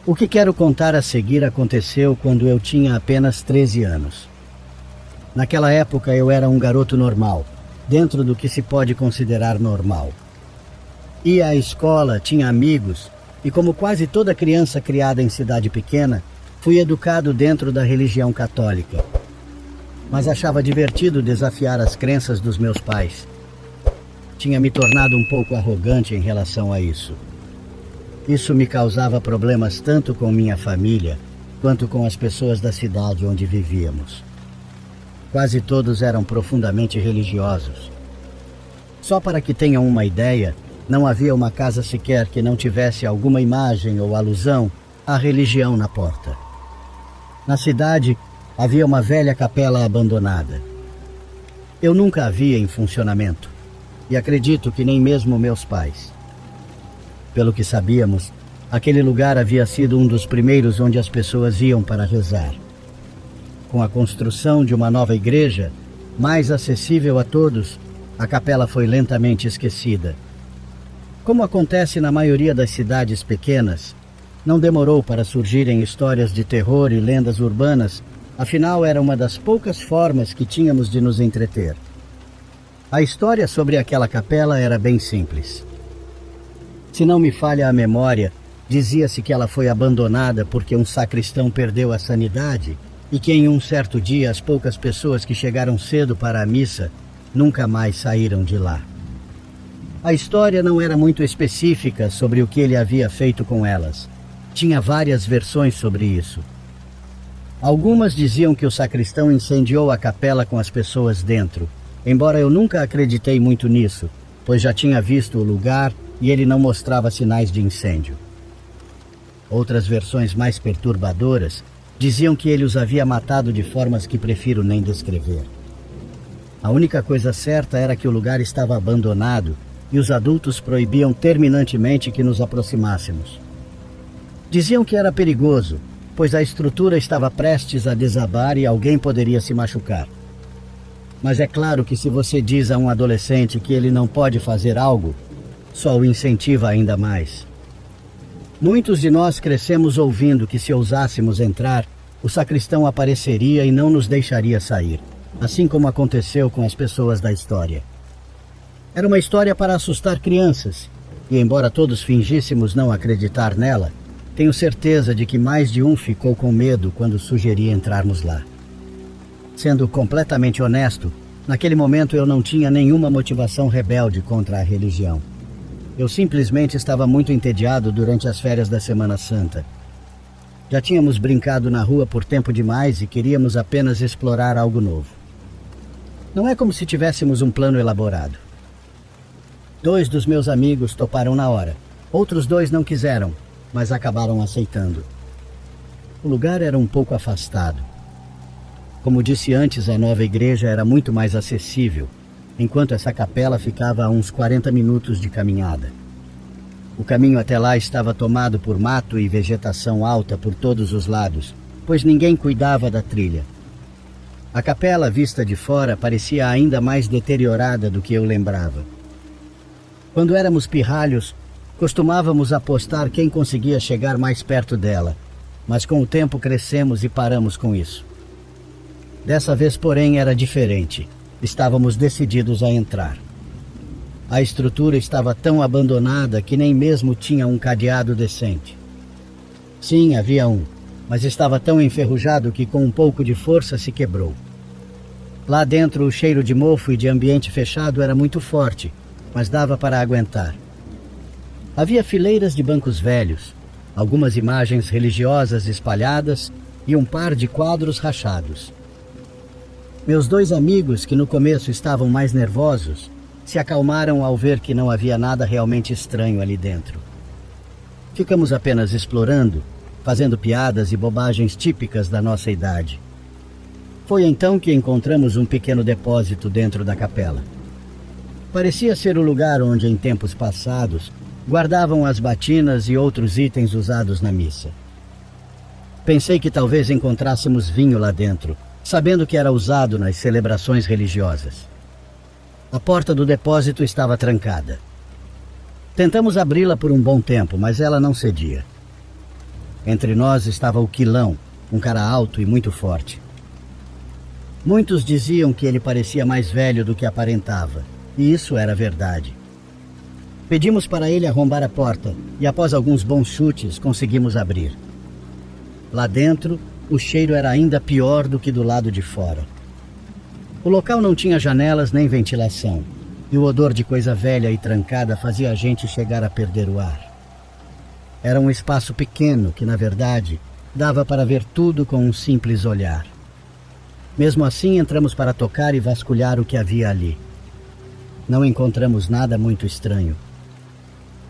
O que quero contar a seguir aconteceu quando eu tinha apenas 13 anos. Naquela época eu era um garoto normal, dentro do que se pode considerar normal. Ia à escola, tinha amigos, e como quase toda criança criada em cidade pequena, fui educado dentro da religião católica. Mas achava divertido desafiar as crenças dos meus pais. Tinha me tornado um pouco arrogante em relação a isso. Isso me causava problemas tanto com minha família, quanto com as pessoas da cidade onde vivíamos. Quase todos eram profundamente religiosos. Só para que tenham uma ideia, não havia uma casa sequer que não tivesse alguma imagem ou alusão à religião na porta. Na cidade, havia uma velha capela abandonada. Eu nunca a via em funcionamento, e acredito que nem mesmo meus pais. Pelo que sabíamos, aquele lugar havia sido um dos primeiros onde as pessoas iam para rezar. Com a construção de uma nova igreja, mais acessível a todos, a capela foi lentamente esquecida. Como acontece na maioria das cidades pequenas, não demorou para surgirem histórias de terror e lendas urbanas, afinal era uma das poucas formas que tínhamos de nos entreter. A história sobre aquela capela era bem simples. Se não me falha a memória, dizia-se que ela foi abandonada porque um sacristão perdeu a sanidade e que em um certo dia as poucas pessoas que chegaram cedo para a missa nunca mais saíram de lá. A história não era muito específica sobre o que ele havia feito com elas. Tinha várias versões sobre isso. Algumas diziam que o sacristão incendiou a capela com as pessoas dentro, embora eu nunca acreditei muito nisso, pois já tinha visto o lugar e ele não mostrava sinais de incêndio. Outras versões mais perturbadoras diziam que ele os havia matado de formas que prefiro nem descrever. A única coisa certa era que o lugar estava abandonado e os adultos proibiam terminantemente que nos aproximássemos. Diziam que era perigoso, pois a estrutura estava prestes a desabar e alguém poderia se machucar. Mas é claro que se você diz a um adolescente que ele não pode fazer algo, só o incentiva ainda mais. Muitos de nós crescemos ouvindo que se ousássemos entrar, o sacristão apareceria e não nos deixaria sair, assim como aconteceu com as pessoas da história. Era uma história para assustar crianças, e embora todos fingíssemos não acreditar nela, tenho certeza de que mais de um ficou com medo quando sugeri entrarmos lá. Sendo completamente honesto, naquele momento eu não tinha nenhuma motivação rebelde contra a religião. Eu simplesmente estava muito entediado durante as férias da Semana Santa. Já tínhamos brincado na rua por tempo demais e queríamos apenas explorar algo novo. Não é como se tivéssemos um plano elaborado. 2 dos meus amigos toparam na hora. Outros 2 não quiseram, mas acabaram aceitando. O lugar era um pouco afastado. Como disse antes, a nova igreja era muito mais acessível, enquanto essa capela ficava a uns 40 minutos de caminhada. O caminho até lá estava tomado por mato e vegetação alta por todos os lados, pois ninguém cuidava da trilha. A capela, vista de fora, parecia ainda mais deteriorada do que eu lembrava. Quando éramos pirralhos, costumávamos apostar quem conseguia chegar mais perto dela, mas com o tempo crescemos e paramos com isso. Dessa vez, porém, era diferente. Estávamos decididos a entrar. A estrutura estava tão abandonada que nem mesmo tinha um cadeado decente. Sim, havia um, mas estava tão enferrujado que com um pouco de força se quebrou. Lá dentro o cheiro de mofo e de ambiente fechado era muito forte, mas dava para aguentar. Havia fileiras de bancos velhos, algumas imagens religiosas espalhadas e um par de quadros rachados. Meus 2 amigos, que no começo estavam mais nervosos, se acalmaram ao ver que não havia nada realmente estranho ali dentro. Ficamos apenas explorando, fazendo piadas e bobagens típicas da nossa idade. Foi então que encontramos um pequeno depósito dentro da capela. Parecia ser o lugar onde, em tempos passados, guardavam as batinas e outros itens usados na missa. Pensei que talvez encontrássemos vinho lá dentro, sabendo que era usado nas celebrações religiosas. A porta do depósito estava trancada. Tentamos abri-la por um bom tempo, mas ela não cedia. Entre nós estava o Quilão, um cara alto e muito forte. Muitos diziam que ele parecia mais velho do que aparentava, e isso era verdade. Pedimos para ele arrombar a porta e, após alguns bons chutes, conseguimos abrir. Lá dentro, o cheiro era ainda pior do que do lado de fora. O local não tinha janelas nem ventilação, e o odor de coisa velha e trancada fazia a gente chegar a perder o ar. Era um espaço pequeno que, na verdade, dava para ver tudo com um simples olhar. Mesmo assim, entramos para tocar e vasculhar o que havia ali. Não encontramos nada muito estranho.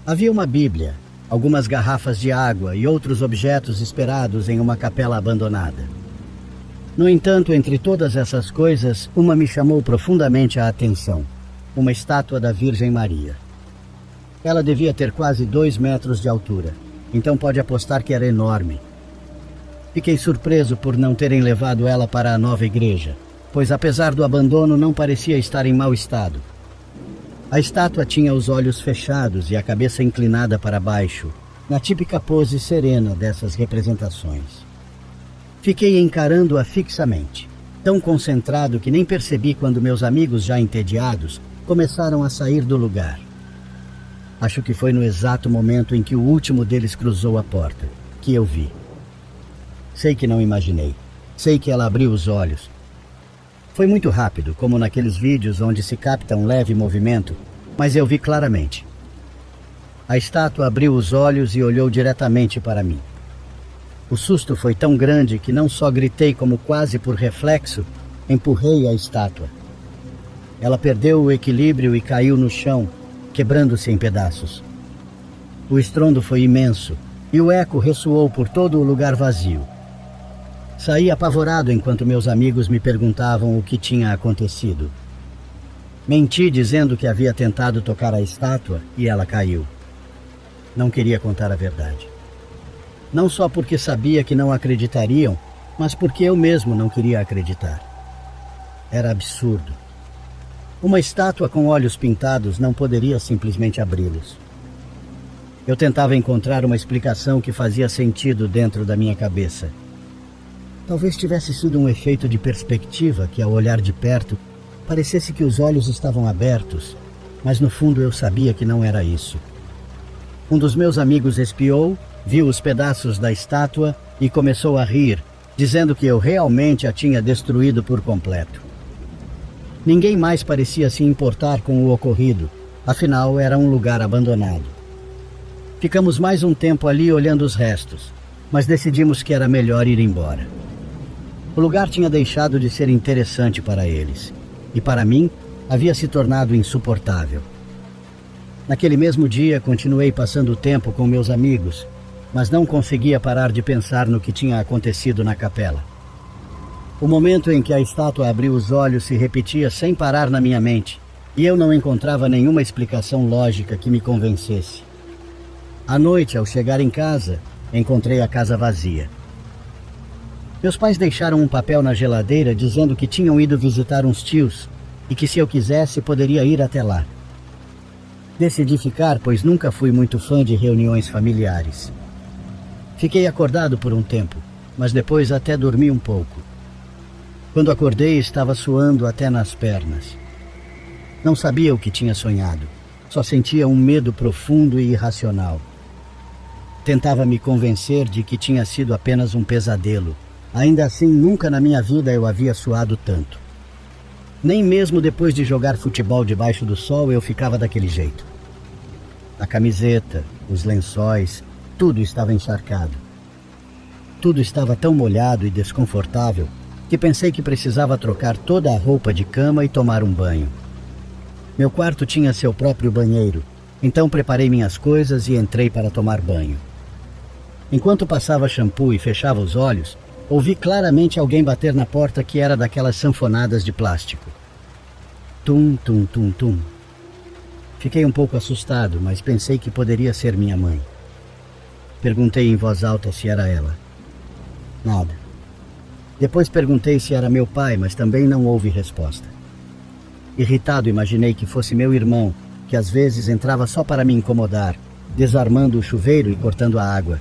Havia uma Bíblia, algumas garrafas de água e outros objetos esperados em uma capela abandonada. No entanto, entre todas essas coisas, uma me chamou profundamente a atenção: uma estátua da Virgem Maria. Ela devia ter quase 2 metros de altura, então pode apostar que era enorme. Fiquei surpreso por não terem levado ela para a nova igreja, pois apesar do abandono não parecia estar em mau estado. A estátua tinha os olhos fechados e a cabeça inclinada para baixo, na típica pose serena dessas representações. Fiquei encarando-a fixamente, tão concentrado que nem percebi quando meus amigos, já entediados, começaram a sair do lugar. Acho que foi no exato momento em que o último deles cruzou a porta, que eu vi. Sei que não imaginei. Sei que ela abriu os olhos. Foi muito rápido, como naqueles vídeos onde se capta um leve movimento, mas eu vi claramente. A estátua abriu os olhos e olhou diretamente para mim. O susto foi tão grande que não só gritei, como quase por reflexo, empurrei a estátua. Ela perdeu o equilíbrio e caiu no chão, quebrando-se em pedaços. O estrondo foi imenso e o eco ressoou por todo o lugar vazio. Saí apavorado enquanto meus amigos me perguntavam o que tinha acontecido. Menti dizendo que havia tentado tocar a estátua e ela caiu. Não queria contar a verdade. Não só porque sabia que não acreditariam, mas porque eu mesmo não queria acreditar. Era absurdo. Uma estátua com olhos pintados não poderia simplesmente abri-los. Eu tentava encontrar uma explicação que fazia sentido dentro da minha cabeça. Talvez tivesse sido um efeito de perspectiva que, ao olhar de perto, parecesse que os olhos estavam abertos, mas no fundo eu sabia que não era isso. Um dos meus amigos espiou, viu os pedaços da estátua e começou a rir, dizendo que eu realmente a tinha destruído por completo. Ninguém mais parecia se importar com o ocorrido, afinal era um lugar abandonado. Ficamos mais um tempo ali olhando os restos, mas decidimos que era melhor ir embora. O lugar tinha deixado de ser interessante para eles, e para mim havia se tornado insuportável. Naquele mesmo dia continuei passando o tempo com meus amigos, mas não conseguia parar de pensar no que tinha acontecido na capela. O momento em que a estátua abriu os olhos se repetia sem parar na minha mente, e eu não encontrava nenhuma explicação lógica que me convencesse. À noite, ao chegar em casa, encontrei a casa vazia. Meus pais deixaram um papel na geladeira dizendo que tinham ido visitar uns tios e que, se eu quisesse, poderia ir até lá. Decidi ficar, pois nunca fui muito fã de reuniões familiares. Fiquei acordado por um tempo, mas depois até dormi um pouco. Quando acordei, estava suando até nas pernas. Não sabia o que tinha sonhado, só sentia um medo profundo e irracional. Tentava me convencer de que tinha sido apenas um pesadelo. Ainda assim, nunca na minha vida eu havia suado tanto. Nem mesmo depois de jogar futebol debaixo do sol eu ficava daquele jeito. A camiseta, os lençóis, tudo estava encharcado. Tudo estava tão molhado e desconfortável que pensei que precisava trocar toda a roupa de cama e tomar um banho. Meu quarto tinha seu próprio banheiro, então preparei minhas coisas e entrei para tomar banho. Enquanto passava shampoo e fechava os olhos, ouvi claramente alguém bater na porta, que era daquelas sanfonadas de plástico. Tum, tum, tum, tum. Fiquei um pouco assustado, mas pensei que poderia ser minha mãe. Perguntei em voz alta se era ela. Nada. Depois perguntei se era meu pai, mas também não houve resposta. Irritado, imaginei que fosse meu irmão, que às vezes entrava só para me incomodar, desarmando o chuveiro e cortando a água.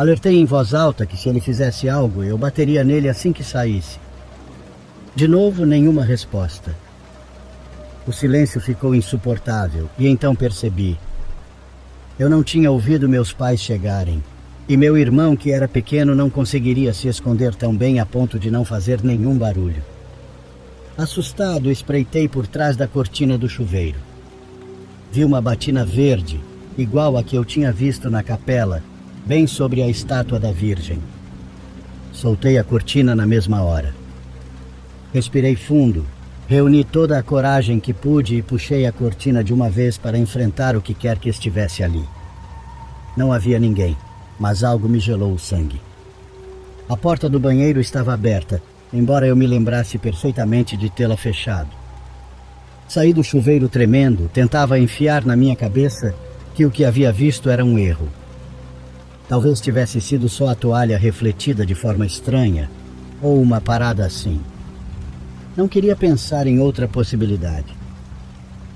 Alertei em voz alta que se ele fizesse algo, eu bateria nele assim que saísse. De novo, nenhuma resposta. O silêncio ficou insuportável e então percebi. Eu não tinha ouvido meus pais chegarem. E meu irmão, que era pequeno, não conseguiria se esconder tão bem a ponto de não fazer nenhum barulho. Assustado, espreitei por trás da cortina do chuveiro. Vi uma batina verde, igual a que eu tinha visto na capela, bem sobre a estátua da Virgem. Soltei a cortina na mesma hora. Respirei fundo, reuni toda a coragem que pude e puxei a cortina de uma vez para enfrentar o que quer que estivesse ali. Não havia ninguém, mas algo me gelou o sangue. A porta do banheiro estava aberta, embora eu me lembrasse perfeitamente de tê-la fechado. Saí do chuveiro tremendo, tentava enfiar na minha cabeça que o que havia visto era um erro. Talvez tivesse sido só a toalha refletida de forma estranha, ou uma parada assim. Não queria pensar em outra possibilidade.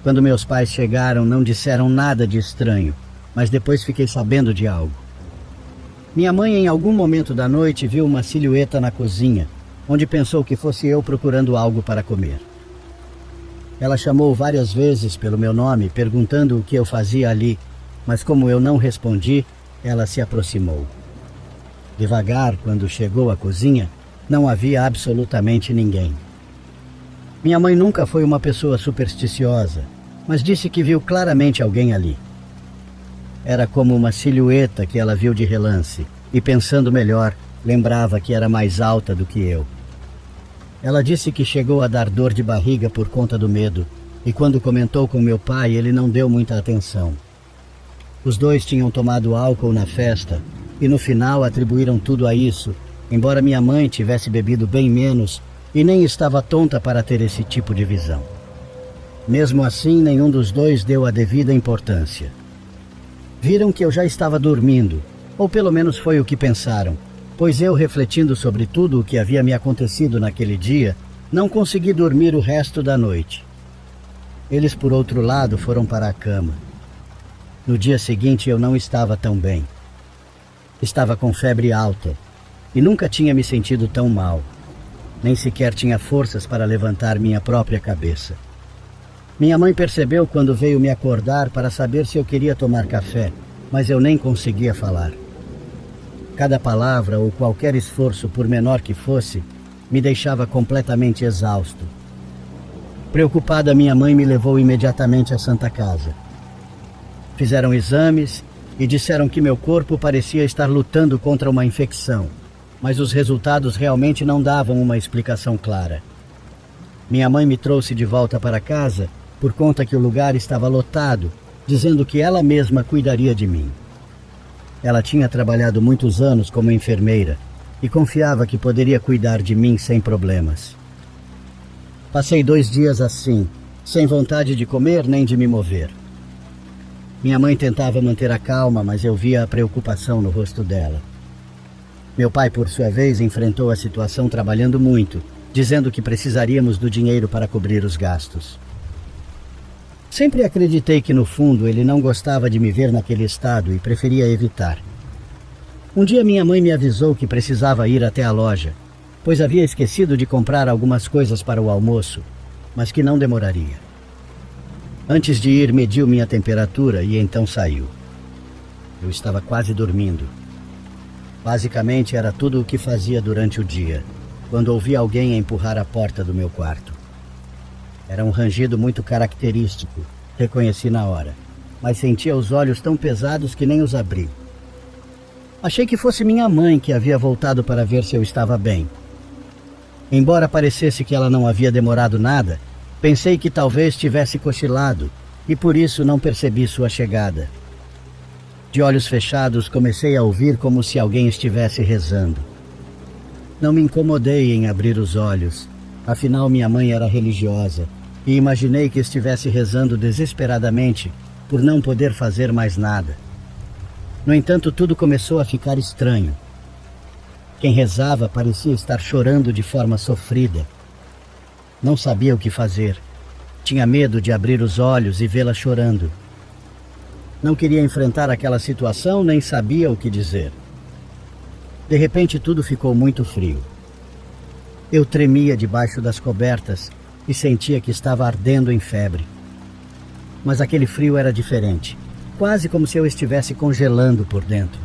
Quando meus pais chegaram, não disseram nada de estranho, mas depois fiquei sabendo de algo. Minha mãe, em algum momento da noite, viu uma silhueta na cozinha, onde pensou que fosse eu procurando algo para comer. Ela chamou várias vezes pelo meu nome, perguntando o que eu fazia ali, mas como eu não respondi, ela se aproximou. Devagar, quando chegou à cozinha, não havia absolutamente ninguém. Minha mãe nunca foi uma pessoa supersticiosa, mas disse que viu claramente alguém ali. Era como uma silhueta que ela viu de relance, e pensando melhor, lembrava que era mais alta do que eu. Ela disse que chegou a dar dor de barriga por conta do medo, e quando comentou com meu pai, ele não deu muita atenção. Os dois tinham tomado álcool na festa, e no final atribuíram tudo a isso, embora minha mãe tivesse bebido bem menos e nem estava tonta para ter esse tipo de visão. Mesmo assim, nenhum dos dois deu a devida importância. Viram que eu já estava dormindo, ou pelo menos foi o que pensaram, pois eu, refletindo sobre tudo o que havia me acontecido naquele dia, não consegui dormir o resto da noite. Eles, por outro lado, foram para a cama. No dia seguinte eu não estava tão bem. Estava com febre alta e nunca tinha me sentido tão mal. Nem sequer tinha forças para levantar minha própria cabeça. Minha mãe percebeu quando veio me acordar para saber se eu queria tomar café, mas eu nem conseguia falar. Cada palavra ou qualquer esforço, por menor que fosse, me deixava completamente exausto. Preocupada, minha mãe me levou imediatamente à Santa Casa. Fizeram exames e disseram que meu corpo parecia estar lutando contra uma infecção, mas os resultados realmente não davam uma explicação clara. Minha mãe me trouxe de volta para casa por conta que o lugar estava lotado, dizendo que ela mesma cuidaria de mim. Ela tinha trabalhado muitos anos como enfermeira e confiava que poderia cuidar de mim sem problemas. Passei 2 dias assim, sem vontade de comer nem de me mover. Minha mãe tentava manter a calma, mas eu via a preocupação no rosto dela. Meu pai, por sua vez, enfrentou a situação trabalhando muito, dizendo que precisaríamos do dinheiro para cobrir os gastos. Sempre acreditei que, no fundo, ele não gostava de me ver naquele estado e preferia evitar. Um dia minha mãe me avisou que precisava ir até a loja, pois havia esquecido de comprar algumas coisas para o almoço, mas que não demoraria. Antes de ir, mediu minha temperatura e então saiu. Eu estava quase dormindo. Basicamente, era tudo o que fazia durante o dia, quando ouvi alguém empurrar a porta do meu quarto. Era um rangido muito característico, reconheci na hora, mas sentia os olhos tão pesados que nem os abri. Achei que fosse minha mãe que havia voltado para ver se eu estava bem. Embora parecesse que ela não havia demorado nada, pensei que talvez tivesse cochilado e por isso não percebi sua chegada. De olhos fechados, comecei a ouvir como se alguém estivesse rezando. Não me incomodei em abrir os olhos, afinal minha mãe era religiosa, e imaginei que estivesse rezando desesperadamente por não poder fazer mais nada. No entanto, tudo começou a ficar estranho. Quem rezava parecia estar chorando de forma sofrida. Não sabia o que fazer. Tinha medo de abrir os olhos e vê-la chorando. Não queria enfrentar aquela situação nem sabia o que dizer. De repente tudo ficou muito frio. Eu tremia debaixo das cobertas e sentia que estava ardendo em febre. Mas aquele frio era diferente, quase como se eu estivesse congelando por dentro.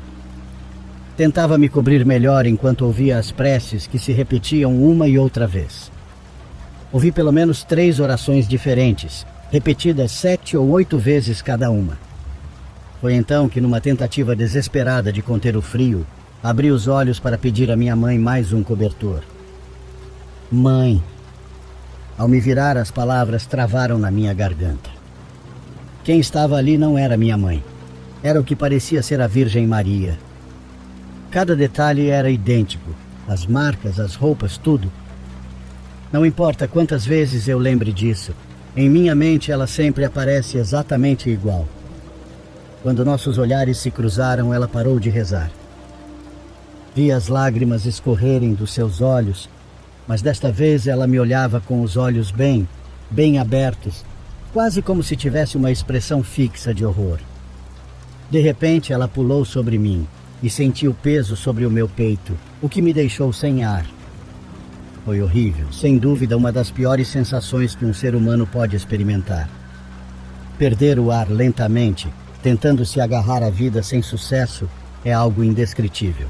Tentava me cobrir melhor enquanto ouvia as preces que se repetiam uma e outra vez. Ouvi pelo menos 3 orações diferentes, repetidas 7 ou 8 vezes cada uma. Foi então que, numa tentativa desesperada de conter o frio, abri os olhos para pedir à minha mãe mais um cobertor. Mãe! Ao me virar, as palavras travaram na minha garganta. Quem estava ali não era minha mãe. Era o que parecia ser a Virgem Maria. Cada detalhe era idêntico. As marcas, as roupas, tudo. Não importa quantas vezes eu lembre disso, em minha mente ela sempre aparece exatamente igual. Quando nossos olhares se cruzaram, ela parou de rezar. Vi as lágrimas escorrerem dos seus olhos, mas desta vez ela me olhava com os olhos bem abertos, quase como se tivesse uma expressão fixa de horror. De repente ela pulou sobre mim e senti o peso sobre o meu peito, o que me deixou sem ar. Foi horrível, sem dúvida uma das piores sensações que um ser humano pode experimentar. Perder o ar lentamente, tentando se agarrar à vida sem sucesso, é algo indescritível.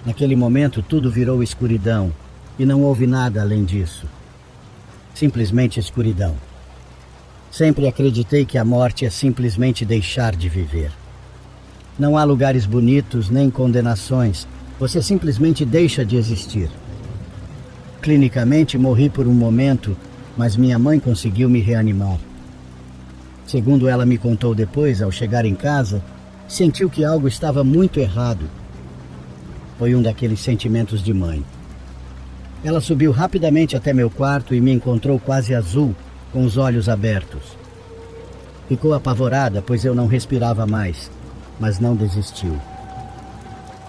Naquele momento tudo virou escuridão e não houve nada além disso. Simplesmente escuridão. Sempre acreditei que a morte é simplesmente deixar de viver. Não há lugares bonitos nem condenações, você simplesmente deixa de existir. Clinicamente morri por um momento, mas minha mãe conseguiu me reanimar. Segundo ela me contou depois, ao chegar em casa, sentiu que algo estava muito errado. Foi um daqueles sentimentos de mãe. Ela subiu rapidamente até meu quarto e me encontrou quase azul, com os olhos abertos. Ficou apavorada, pois eu não respirava mais, mas não desistiu.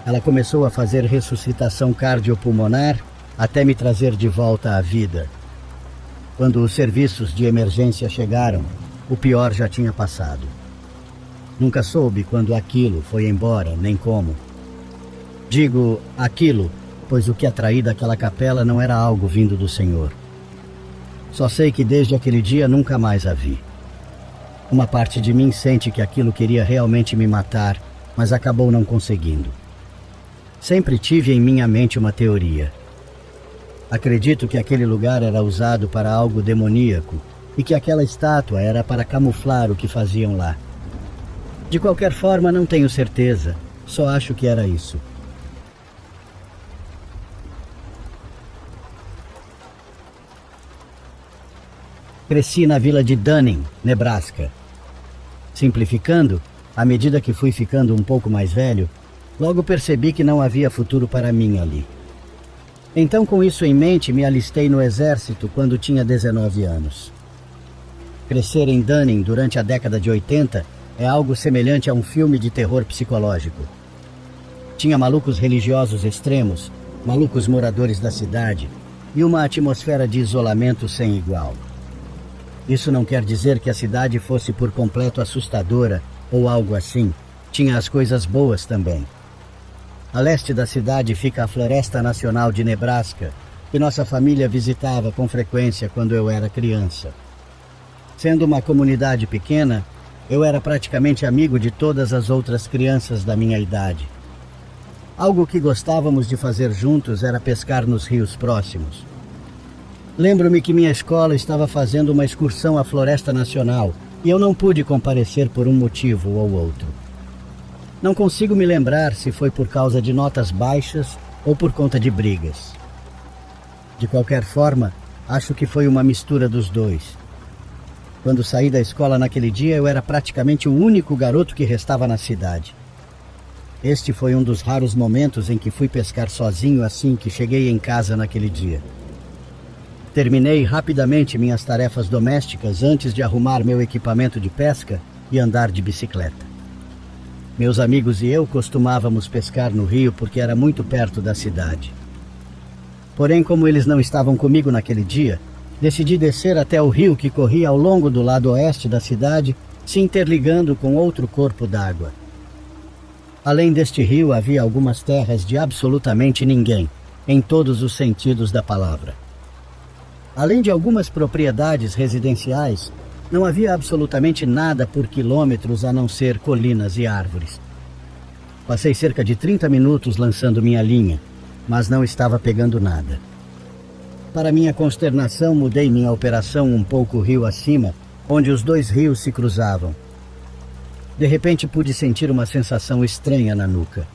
Ela começou a fazer ressuscitação cardiopulmonar até me trazer de volta à vida. Quando os serviços de emergência chegaram, o pior já tinha passado. Nunca soube quando aquilo foi embora, nem como. Digo aquilo, pois o que atraí daquela capela não era algo vindo do Senhor. Só sei que desde aquele dia nunca mais a vi. Uma parte de mim sente que aquilo queria realmente me matar, mas acabou não conseguindo. Sempre tive em minha mente uma teoria. Acredito que aquele lugar era usado para algo demoníaco e que aquela estátua era para camuflar o que faziam lá. De qualquer forma, não tenho certeza, só acho que era isso. Cresci na vila de Dunning, Nebraska. Simplificando, à medida que fui ficando um pouco mais velho, logo percebi que não havia futuro para mim ali. Então, com isso em mente, me alistei no exército quando tinha 19 anos. Crescer em Dunning durante a década de 80 é algo semelhante a um filme de terror psicológico. Tinha malucos religiosos extremos, malucos moradores da cidade e uma atmosfera de isolamento sem igual. Isso não quer dizer que a cidade fosse por completo assustadora ou algo assim. Tinha as coisas boas também. A leste da cidade fica a Floresta Nacional de Nebraska, que nossa família visitava com frequência quando eu era criança. Sendo uma comunidade pequena, eu era praticamente amigo de todas as outras crianças da minha idade. Algo que gostávamos de fazer juntos era pescar nos rios próximos. Lembro-me que minha escola estava fazendo uma excursão à Floresta Nacional e eu não pude comparecer por um motivo ou outro. Não consigo me lembrar se foi por causa de notas baixas ou por conta de brigas. De qualquer forma, acho que foi uma mistura dos dois. Quando saí da escola naquele dia, eu era praticamente o único garoto que restava na cidade. Este foi um dos raros momentos em que fui pescar sozinho assim que cheguei em casa naquele dia. Terminei rapidamente minhas tarefas domésticas antes de arrumar meu equipamento de pesca e andar de bicicleta. Meus amigos e eu costumávamos pescar no rio porque era muito perto da cidade. Porém, como eles não estavam comigo naquele dia, decidi descer até o rio que corria ao longo do lado oeste da cidade, se interligando com outro corpo d'água. Além deste rio, havia algumas terras de absolutamente ninguém, em todos os sentidos da palavra. Além de algumas propriedades residenciais, não havia absolutamente nada por quilômetros a não ser colinas e árvores. Passei cerca de 30 minutos lançando minha linha, mas não estava pegando nada. Para minha consternação, mudei minha operação um pouco rio acima, onde os dois rios se cruzavam. De repente pude sentir uma sensação estranha na nuca.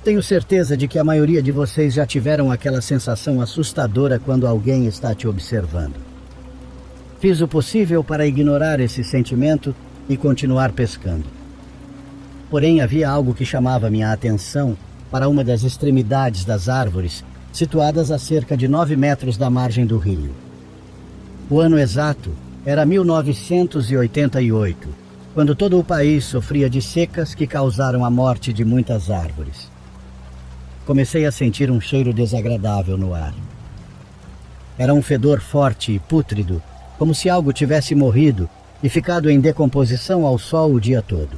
Tenho certeza de que a maioria de vocês já tiveram aquela sensação assustadora quando alguém está te observando. Fiz o possível para ignorar esse sentimento e continuar pescando. Porém, havia algo que chamava minha atenção para uma das extremidades das árvores, situadas a cerca de 9 metros da margem do rio. O ano exato era 1988, quando todo o país sofria de secas que causaram a morte de muitas árvores. Comecei a sentir um cheiro desagradável no ar. Era um fedor forte e pútrido, como se algo tivesse morrido e ficado em decomposição ao sol o dia todo.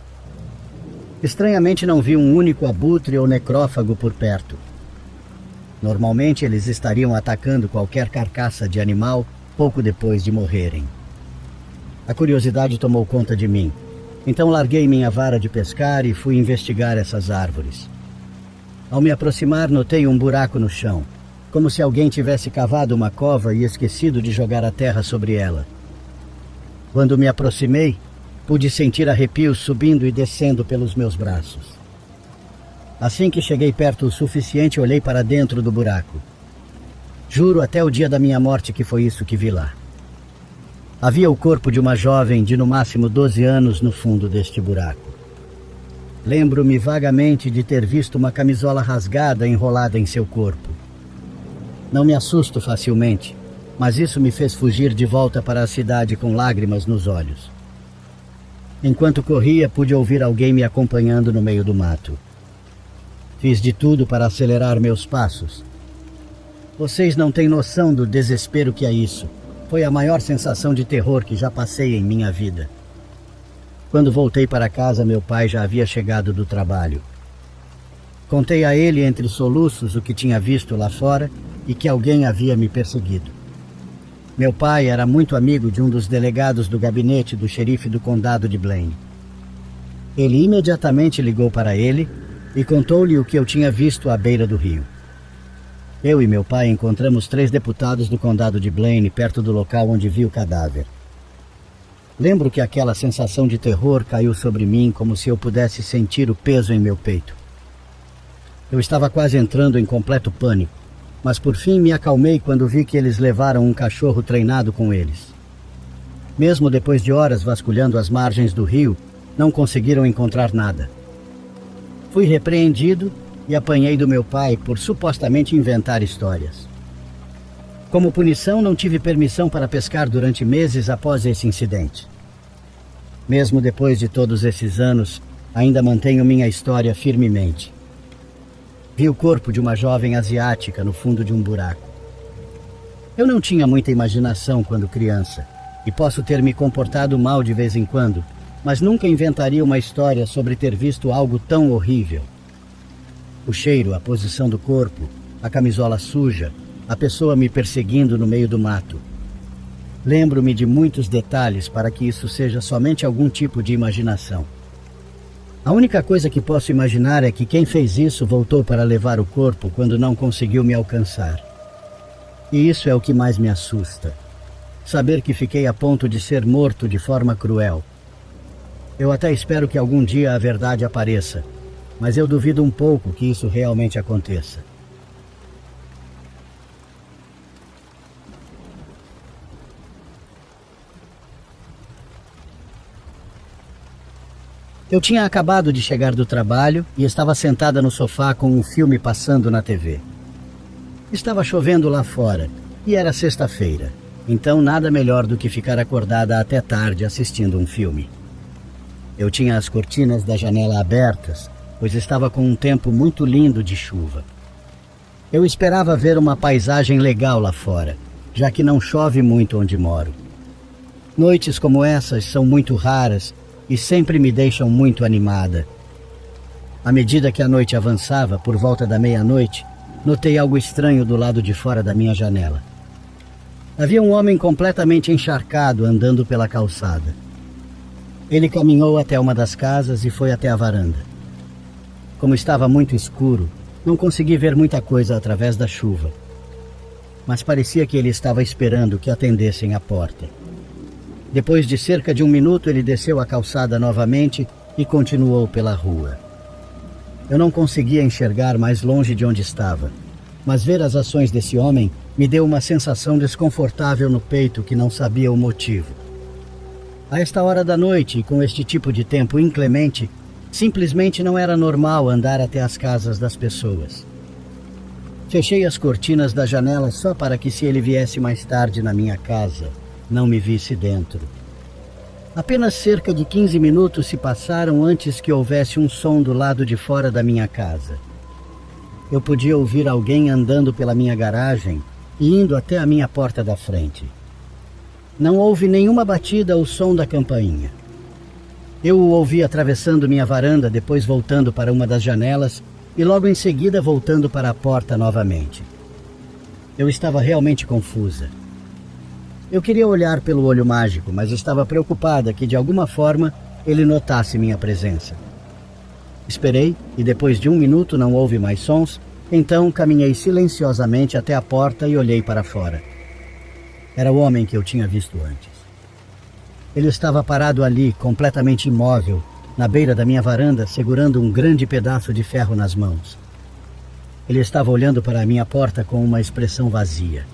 Estranhamente não vi um único abutre ou necrófago por perto. Normalmente eles estariam atacando qualquer carcaça de animal pouco depois de morrerem. A curiosidade tomou conta de mim, então larguei minha vara de pescar e fui investigar essas árvores. Ao me aproximar, notei um buraco no chão, como se alguém tivesse cavado uma cova e esquecido de jogar a terra sobre ela. Quando me aproximei, pude sentir arrepios subindo e descendo pelos meus braços. Assim que cheguei perto o suficiente, olhei para dentro do buraco. Juro até o dia da minha morte que foi isso que vi lá. Havia o corpo de uma jovem de no máximo 12 anos no fundo deste buraco. Lembro-me vagamente de ter visto uma camisola rasgada enrolada em seu corpo. Não me assusto facilmente, mas isso me fez fugir de volta para a cidade com lágrimas nos olhos. Enquanto corria, pude ouvir alguém me acompanhando no meio do mato. Fiz de tudo para acelerar meus passos. Vocês não têm noção do desespero que é isso. Foi a maior sensação de terror que já passei em minha vida. Quando voltei para casa, meu pai já havia chegado do trabalho. Contei a ele entre soluços o que tinha visto lá fora e que alguém havia me perseguido. Meu pai era muito amigo de um dos delegados do gabinete do xerife do condado de Blaine. Ele imediatamente ligou para ele e contou-lhe o que eu tinha visto à beira do rio. Eu e meu pai encontramos 3 deputados do condado de Blaine perto do local onde vi o cadáver. Lembro que aquela sensação de terror caiu sobre mim como se eu pudesse sentir o peso em meu peito. Eu estava quase entrando em completo pânico, mas por fim me acalmei quando vi que eles levaram um cachorro treinado com eles. Mesmo depois de horas vasculhando as margens do rio, não conseguiram encontrar nada. Fui repreendido e apanhei do meu pai por supostamente inventar histórias. Como punição, não tive permissão para pescar durante meses após esse incidente. Mesmo depois de todos esses anos, ainda mantenho minha história firmemente. Vi o corpo de uma jovem asiática no fundo de um buraco. Eu não tinha muita imaginação quando criança, e posso ter me comportado mal de vez em quando, mas nunca inventaria uma história sobre ter visto algo tão horrível. O cheiro, a posição do corpo, a camisola suja, a pessoa me perseguindo no meio do mato. Lembro-me de muitos detalhes para que isso seja somente algum tipo de imaginação. A única coisa que posso imaginar é que quem fez isso voltou para levar o corpo quando não conseguiu me alcançar. E isso é o que mais me assusta. Saber que fiquei a ponto de ser morto de forma cruel. Eu até espero que algum dia a verdade apareça, mas eu duvido um pouco que isso realmente aconteça. Eu tinha acabado de chegar do trabalho e estava sentada no sofá com um filme passando na TV. Estava chovendo lá fora e era sexta-feira, então nada melhor do que ficar acordada até tarde assistindo um filme. Eu tinha as cortinas da janela abertas, pois estava com um tempo muito lindo de chuva. Eu esperava ver uma paisagem legal lá fora, já que não chove muito onde moro. Noites como essas são muito raras e sempre me deixam muito animada. À medida que a noite avançava, por volta da meia-noite, notei algo estranho do lado de fora da minha janela. Havia um homem completamente encharcado andando pela calçada. Ele caminhou até uma das casas e foi até a varanda. Como estava muito escuro, não consegui ver muita coisa através da chuva. Mas parecia que ele estava esperando que atendessem a porta. Depois de cerca de 1 minuto, ele desceu a calçada novamente e continuou pela rua. Eu não conseguia enxergar mais longe de onde estava, mas ver as ações desse homem me deu uma sensação desconfortável no peito que não sabia o motivo. A esta hora da noite, com este tipo de tempo inclemente, simplesmente não era normal andar até as casas das pessoas. Fechei as cortinas da janela só para que, se ele viesse mais tarde na minha casa, não me visse dentro. Apenas cerca de 15 minutos se passaram antes que houvesse um som do lado de fora da minha casa. Eu podia ouvir alguém andando pela minha garagem e indo até a minha porta da frente. Não houve nenhuma batida ou som da campainha. Eu o ouvi atravessando minha varanda, depois voltando para uma das janelas e logo em seguida voltando para a porta novamente. Eu estava realmente confusa. Eu queria olhar pelo olho mágico, mas estava preocupada que de alguma forma ele notasse minha presença. Esperei e depois de 1 minuto não houve mais sons, então caminhei silenciosamente até a porta e olhei para fora. Era o homem que eu tinha visto antes. Ele estava parado ali, completamente imóvel, na beira da minha varanda, segurando um grande pedaço de ferro nas mãos. Ele estava olhando para a minha porta com uma expressão vazia.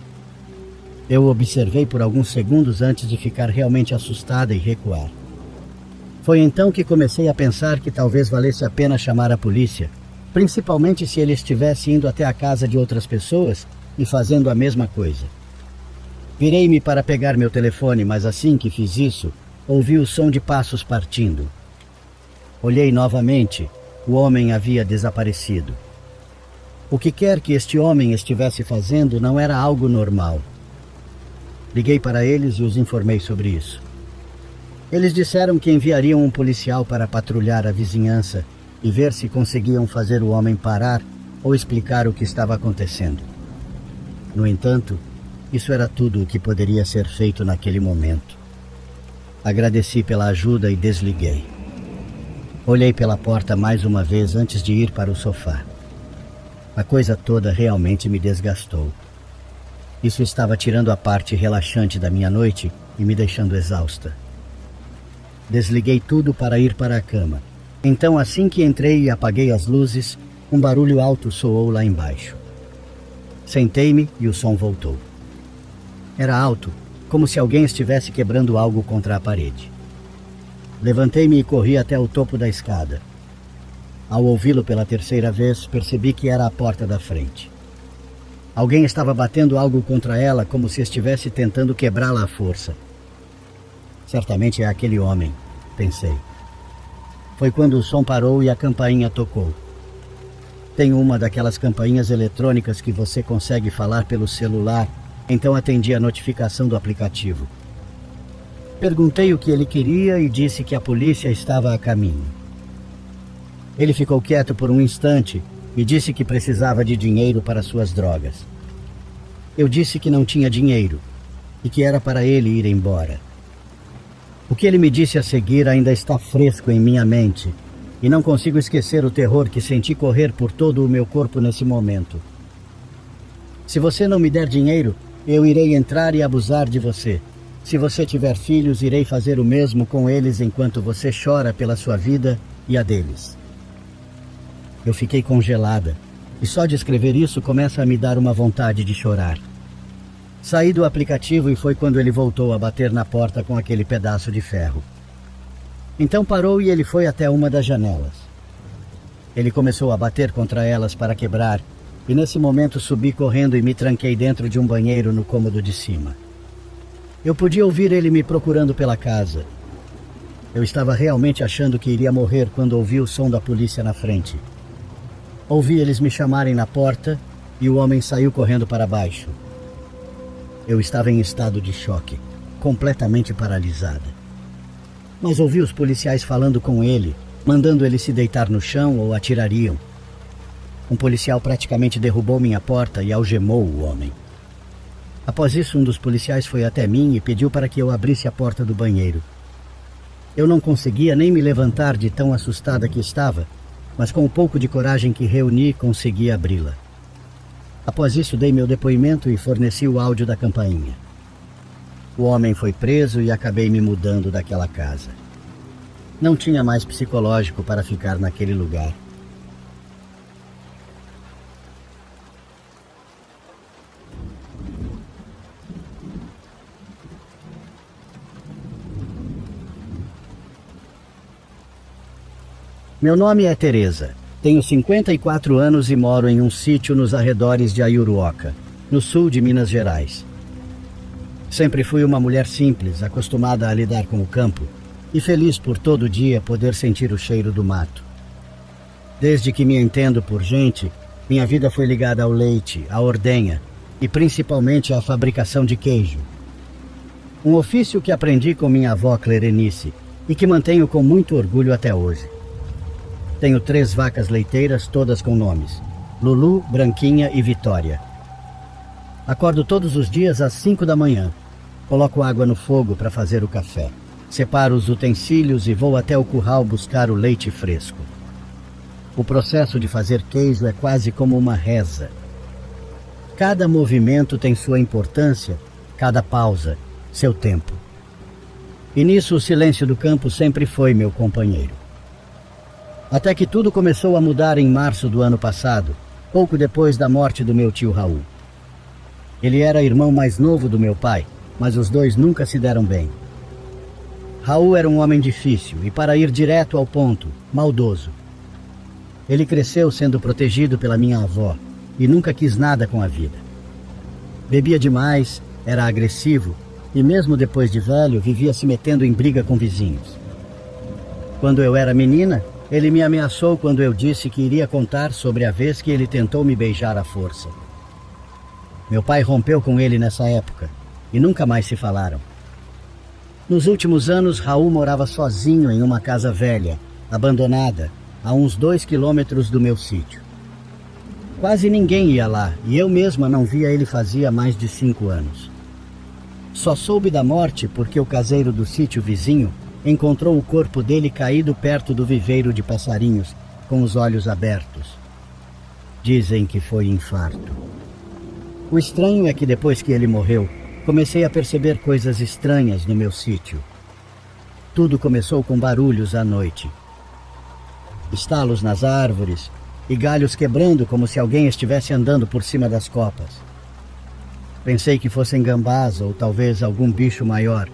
Eu o observei por alguns segundos antes de ficar realmente assustada e recuar. Foi então que comecei a pensar que talvez valesse a pena chamar a polícia, principalmente se ele estivesse indo até a casa de outras pessoas e fazendo a mesma coisa. Virei-me para pegar meu telefone, mas assim que fiz isso, ouvi o som de passos partindo. Olhei novamente, o homem havia desaparecido. O que quer que este homem estivesse fazendo não era algo normal. Liguei para eles e os informei sobre isso. Eles disseram que enviariam um policial para patrulhar a vizinhança e ver se conseguiam fazer o homem parar ou explicar o que estava acontecendo. No entanto, isso era tudo o que poderia ser feito naquele momento. Agradeci pela ajuda e desliguei. Olhei pela porta mais uma vez antes de ir para o sofá. A coisa toda realmente me desgastou. Isso estava tirando a parte relaxante da minha noite e me deixando exausta. Desliguei tudo para ir para a cama. Então, assim que entrei e apaguei as luzes, um barulho alto soou lá embaixo. Sentei-me e o som voltou. Era alto, como se alguém estivesse quebrando algo contra a parede. Levantei-me e corri até o topo da escada. Ao ouvi-lo pela terceira vez, percebi que era a porta da frente. Alguém estava batendo algo contra ela, como se estivesse tentando quebrá-la à força. Certamente é aquele homem, pensei. Foi quando o som parou e a campainha tocou. Tenho uma daquelas campainhas eletrônicas que você consegue falar pelo celular, então atendi a notificação do aplicativo. Perguntei o que ele queria e disse que a polícia estava a caminho. Ele ficou quieto por um instante e disse que precisava de dinheiro para suas drogas. Eu disse que não tinha dinheiro e que era para ele ir embora. O que ele me disse a seguir ainda está fresco em minha mente e não consigo esquecer o terror que senti correr por todo o meu corpo nesse momento. Se você não me der dinheiro, eu irei entrar e abusar de você. Se você tiver filhos, irei fazer o mesmo com eles enquanto você chora pela sua vida e a deles. Eu fiquei congelada, e só de escrever isso começa a me dar uma vontade de chorar. Saí do aplicativo e foi quando ele voltou a bater na porta com aquele pedaço de ferro. Então parou e ele foi até uma das janelas. Ele começou a bater contra elas para quebrar, e nesse momento subi correndo e me tranquei dentro de um banheiro no cômodo de cima. Eu podia ouvir ele me procurando pela casa. Eu estava realmente achando que iria morrer quando ouvi o som da polícia na frente. Ouvi eles me chamarem na porta e o homem saiu correndo para baixo. Eu estava em estado de choque, completamente paralisada. Mas ouvi os policiais falando com ele mandando ele se deitar no chão ou atirariam. Um policial praticamente derrubou minha porta e algemou o homem. Após isso, um dos policiais foi até mim e pediu para que eu abrisse a porta do banheiro. Eu não conseguia nem me levantar de tão assustada que estava, mas com o pouco de coragem que reuni, consegui abri-la. Após isso, dei meu depoimento e forneci o áudio da campainha. O homem foi preso e acabei me mudando daquela casa. Não tinha mais psicológico para ficar naquele lugar. Meu nome é Teresa. Tenho 54 anos e moro em um sítio nos arredores de Ayuruoca, no sul de Minas Gerais. Sempre fui uma mulher simples, acostumada a lidar com o campo e feliz por todo dia poder sentir o cheiro do mato. Desde que me entendo por gente, minha vida foi ligada ao leite, à ordenha e principalmente à fabricação de queijo. Um ofício que aprendi com minha avó Clerenice e que mantenho com muito orgulho até hoje. Tenho 3 vacas leiteiras, todas com nomes: Lulu, Branquinha e Vitória. Acordo todos os dias às 5 da manhã. Coloco água no fogo para fazer o café. Separo os utensílios e vou até o curral buscar o leite fresco. O processo de fazer queijo é quase como uma reza. Cada movimento tem sua importância, cada pausa, seu tempo. E nisso o silêncio do campo sempre foi meu companheiro. Até que tudo começou a mudar em março do ano passado, pouco depois da morte do meu tio Raul. Ele era irmão mais novo do meu pai, mas os dois nunca se deram bem. Raul era um homem difícil e, para ir direto ao ponto, maldoso. Ele cresceu sendo protegido pela minha avó e nunca quis nada com a vida. Bebia demais, era agressivo e mesmo depois de velho vivia se metendo em briga com vizinhos. Quando eu era menina, ele me ameaçou quando eu disse que iria contar sobre a vez que ele tentou me beijar à força. Meu pai rompeu com ele nessa época e nunca mais se falaram. Nos últimos anos, Raul morava sozinho em uma casa velha, abandonada, a uns 2 quilômetros do meu sítio. Quase ninguém ia lá e eu mesma não via ele fazia mais de 5 anos. Só soube da morte porque o caseiro do sítio vizinho encontrou o corpo dele caído perto do viveiro de passarinhos, com os olhos abertos. Dizem que foi infarto. O estranho é que depois que ele morreu, comecei a perceber coisas estranhas no meu sítio. Tudo começou com barulhos à noite. Estalos nas árvores e galhos quebrando como se alguém estivesse andando por cima das copas. Pensei que fossem gambás ou talvez algum bicho maior.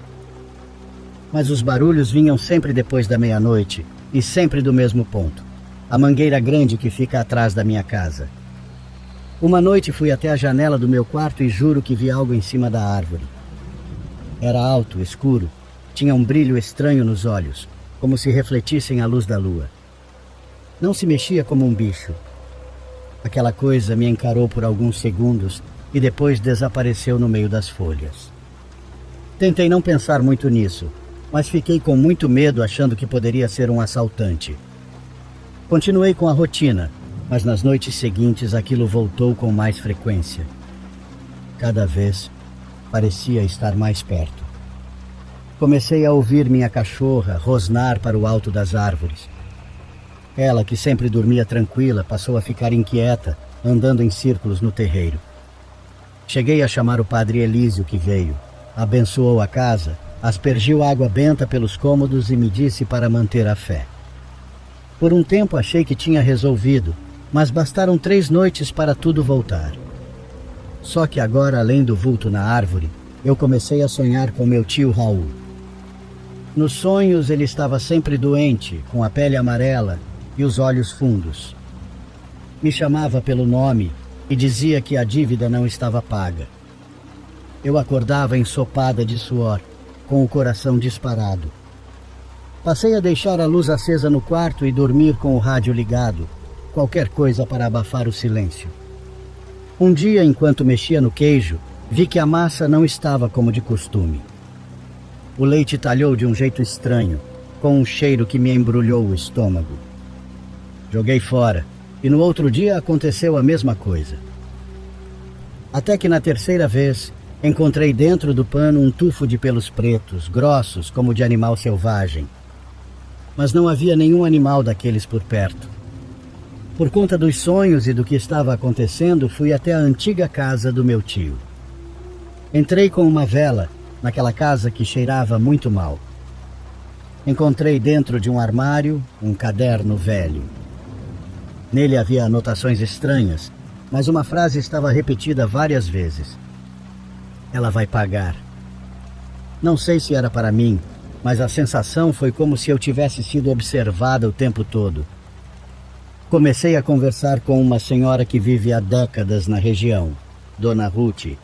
Mas os barulhos vinham sempre depois da meia-noite e sempre do mesmo ponto, a mangueira grande que fica atrás da minha casa. Uma noite fui até a janela do meu quarto e juro que vi algo em cima da árvore. Era alto, escuro, tinha um brilho estranho nos olhos, como se refletissem a luz da lua. Não se mexia como um bicho. Aquela coisa me encarou por alguns segundos e depois desapareceu no meio das folhas. Tentei não pensar muito nisso, mas fiquei com muito medo achando que poderia ser um assaltante. Continuei com a rotina, mas nas noites seguintes aquilo voltou com mais frequência. Cada vez parecia estar mais perto. Comecei a ouvir minha cachorra rosnar para o alto das árvores. Ela, que sempre dormia tranquila, passou a ficar inquieta, andando em círculos no terreiro. Cheguei a chamar o padre Elísio, que veio, abençoou a casa, aspergiu água benta pelos cômodos e me disse para manter a fé. Por um tempo achei que tinha resolvido, mas bastaram 3 noites para tudo voltar. Só que agora, além do vulto na árvore, eu comecei a sonhar com meu tio Raul. Nos sonhos ele estava sempre doente, com a pele amarela e os olhos fundos. Me chamava pelo nome e dizia que a dívida não estava paga. Eu acordava ensopada de suor, com o coração disparado. Passei a deixar a luz acesa no quarto e dormir com o rádio ligado, qualquer coisa para abafar o silêncio. Um dia, enquanto mexia no queijo, vi que a massa não estava como de costume. O leite talhou de um jeito estranho, com um cheiro que me embrulhou o estômago. Joguei fora, e no outro dia aconteceu a mesma coisa. Até que na terceira vez, encontrei dentro do pano um tufo de pelos pretos, grossos como de animal selvagem. Mas não havia nenhum animal daqueles por perto. Por conta dos sonhos e do que estava acontecendo, fui até a antiga casa do meu tio. Entrei com uma vela naquela casa que cheirava muito mal. Encontrei dentro de um armário um caderno velho. Nele havia anotações estranhas, mas uma frase estava repetida várias vezes. Ela vai pagar. Não sei se era para mim, mas a sensação foi como se eu tivesse sido observada o tempo todo. Comecei a conversar com uma senhora que vive há décadas na região, Dona Ruth.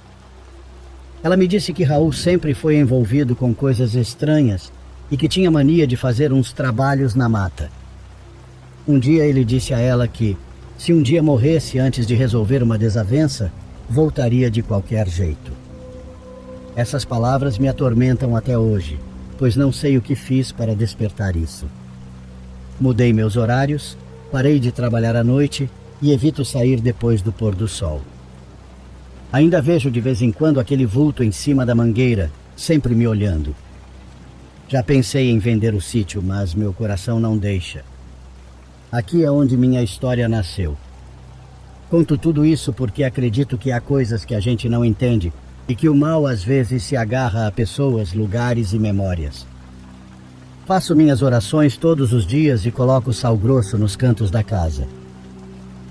Ela me disse que Raul sempre foi envolvido com coisas estranhas e que tinha mania de fazer uns trabalhos na mata. Um dia ele disse a ela que, se um dia morresse antes de resolver uma desavença, voltaria de qualquer jeito. Essas palavras me atormentam até hoje, pois não sei o que fiz para despertar isso. Mudei meus horários, parei de trabalhar à noite e evito sair depois do pôr do sol. Ainda vejo de vez em quando aquele vulto em cima da mangueira, sempre me olhando. Já pensei em vender o sítio, mas meu coração não deixa. Aqui é onde minha história nasceu. Conto tudo isso porque acredito que há coisas que a gente não entende e que o mal às vezes se agarra a pessoas, lugares e memórias. Faço minhas orações todos os dias e coloco sal grosso nos cantos da casa.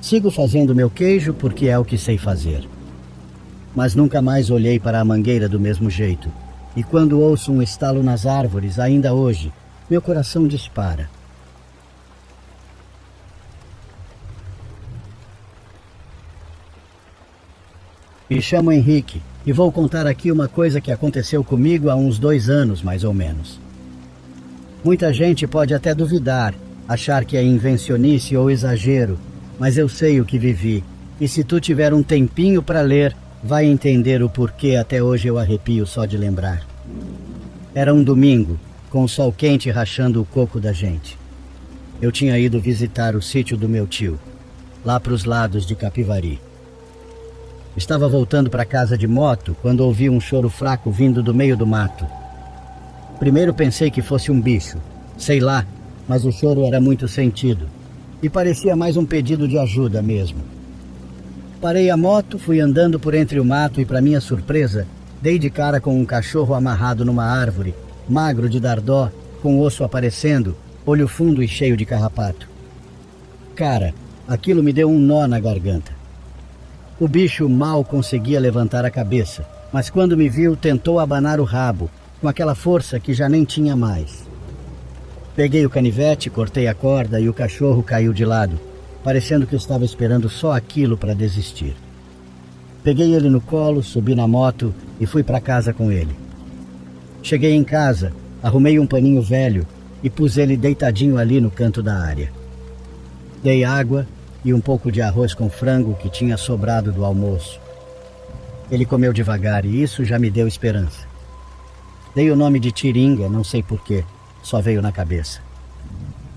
Sigo fazendo meu queijo porque é o que sei fazer. Mas nunca mais olhei para a mangueira do mesmo jeito. E quando ouço um estalo nas árvores, ainda hoje, meu coração dispara. Me chamo Henrique e vou contar aqui uma coisa que aconteceu comigo há uns 2 anos, mais ou menos. Muita gente pode até duvidar, achar que é invencionice ou exagero, mas eu sei o que vivi, e se tu tiver um tempinho para ler, vai entender o porquê até hoje eu arrepio só de lembrar. Era um domingo, com o sol quente rachando o coco da gente. Eu tinha ido visitar o sítio do meu tio, lá para os lados de Capivari. Estava voltando para casa de moto quando ouvi um choro fraco vindo do meio do mato. Primeiro pensei que fosse um bicho, sei lá, mas o choro era muito sentido e parecia mais um pedido de ajuda mesmo. Parei a moto, fui andando por entre o mato e, para minha surpresa, dei de cara com um cachorro amarrado numa árvore, magro de dar dó, com o osso aparecendo, olho fundo e cheio de carrapato. Cara, aquilo me deu um nó na garganta. O bicho mal conseguia levantar a cabeça, mas quando me viu, tentou abanar o rabo, com aquela força que já nem tinha mais. Peguei o canivete, cortei a corda e o cachorro caiu de lado, parecendo que estava esperando só aquilo para desistir. Peguei ele no colo, subi na moto e fui para casa com ele. Cheguei em casa, arrumei um paninho velho e pus ele deitadinho ali no canto da área. Dei água e um pouco de arroz com frango que tinha sobrado do almoço. Ele comeu devagar e isso já me deu esperança. Dei o nome de Tiringa, não sei porquê, só veio na cabeça.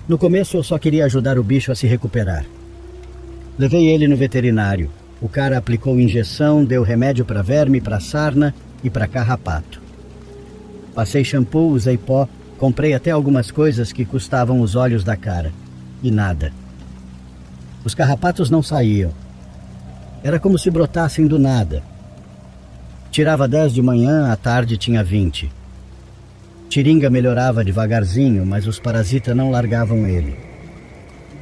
No começo eu só queria ajudar o bicho a se recuperar. Levei ele no veterinário. O cara aplicou injeção, deu remédio para verme, para sarna e para carrapato. Passei shampoo, usei pó, comprei até algumas coisas que custavam os olhos da cara. E nada. Os carrapatos não saíam. Era como se brotassem do nada. Tirava 10 de manhã, à tarde tinha 20. Tiringa melhorava devagarzinho, mas os parasitas não largavam ele.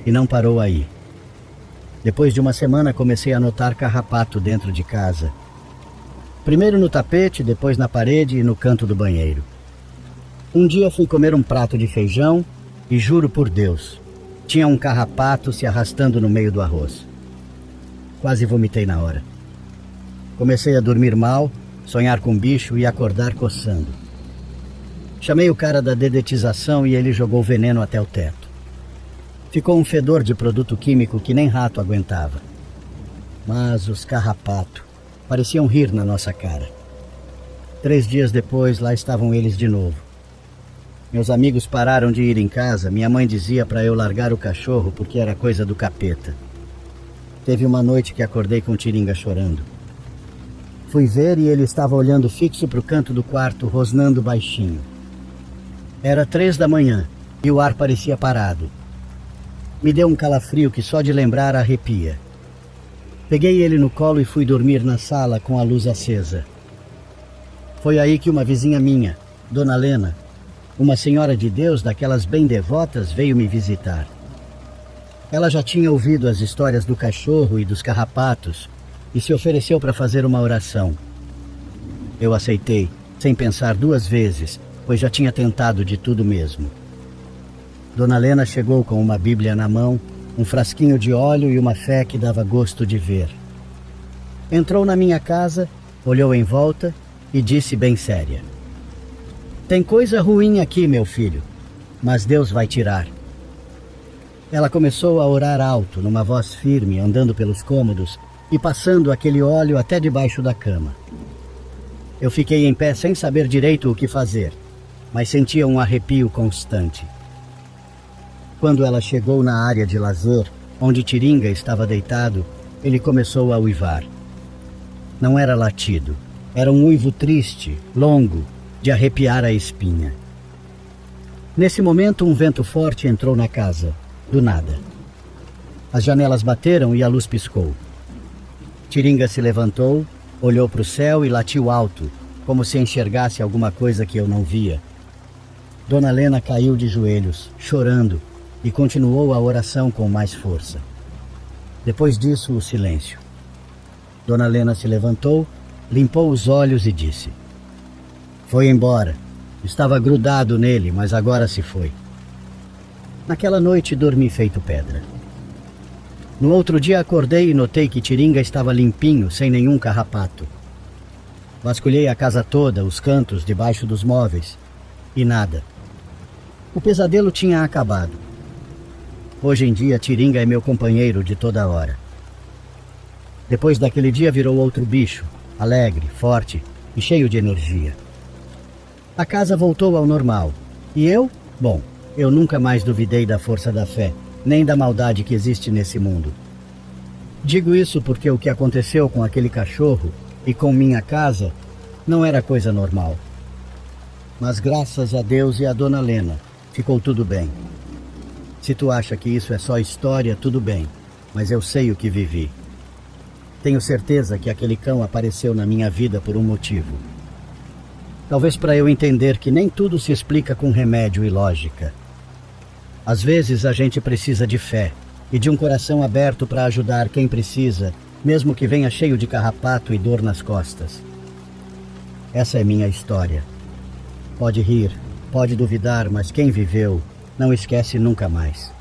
E não parou aí. Depois de uma semana comecei a notar carrapato dentro de casa. Primeiro no tapete, depois na parede e no canto do banheiro. Um dia fui comer um prato de feijão e juro por Deus, tinha um carrapato se arrastando no meio do arroz. Quase vomitei na hora. Comecei a dormir mal, sonhar com bicho e acordar coçando. Chamei o cara da dedetização e ele jogou veneno até o teto. Ficou um fedor de produto químico que nem rato aguentava. Mas os carrapatos pareciam rir na nossa cara. 3 dias depois, lá estavam eles de novo. Meus amigos pararam de ir em casa. Minha mãe dizia para eu largar o cachorro porque era coisa do capeta. Teve uma noite que acordei com Tiringa chorando. Fui ver e ele estava olhando fixo para o canto do quarto, rosnando baixinho. Era 3 da manhã e o ar parecia parado. Me deu um calafrio que só de lembrar arrepia. Peguei ele no colo e fui dormir na sala com a luz acesa. Foi aí que uma vizinha minha, Dona Lena, uma senhora de Deus daquelas bem devotas, veio me visitar. Ela já tinha ouvido as histórias do cachorro e dos carrapatos e se ofereceu para fazer uma oração. Eu aceitei, sem pensar 2 vezes, pois já tinha tentado de tudo mesmo. Dona Lena chegou com uma Bíblia na mão, um frasquinho de óleo e uma fé que dava gosto de ver. Entrou na minha casa, olhou em volta e disse bem séria: "Tem coisa ruim aqui, meu filho, mas Deus vai tirar." Ela começou a orar alto, numa voz firme, andando pelos cômodos e passando aquele óleo até debaixo da cama. Eu fiquei em pé sem saber direito o que fazer, mas sentia um arrepio constante. Quando ela chegou na área de lazer, onde Tiringa estava deitado, ele começou a uivar. Não era latido, era um uivo triste, longo, de arrepiar a espinha. Nesse momento, um vento forte entrou na casa, do nada. As janelas bateram e a luz piscou. Tiringa se levantou, olhou para o céu e latiu alto, como se enxergasse alguma coisa que eu não via. Dona Lena caiu de joelhos, chorando, e continuou a oração com mais força. Depois disso, o silêncio. Dona Lena se levantou, limpou os olhos e disse: "Foi embora. Estava grudado nele, mas agora se foi." Naquela noite dormi feito pedra. No outro dia acordei e notei que Tiringa estava limpinho, sem nenhum carrapato. Vasculhei a casa toda, os cantos, debaixo dos móveis, e nada. O pesadelo tinha acabado. Hoje em dia, Tiringa é meu companheiro de toda hora. Depois daquele dia virou outro bicho, alegre, forte e cheio de energia. A casa voltou ao normal. E eu? Bom, eu nunca mais duvidei da força da fé, nem da maldade que existe nesse mundo. Digo isso porque o que aconteceu com aquele cachorro e com minha casa não era coisa normal. Mas graças a Deus e a Dona Lena, ficou tudo bem. Se tu acha que isso é só história, tudo bem, mas eu sei o que vivi. Tenho certeza que aquele cão apareceu na minha vida por um motivo. Talvez para eu entender que nem tudo se explica com remédio e lógica. Às vezes a gente precisa de fé e de um coração aberto para ajudar quem precisa, mesmo que venha cheio de carrapato e dor nas costas. Essa é minha história. Pode rir, pode duvidar, mas quem viveu não esquece nunca mais.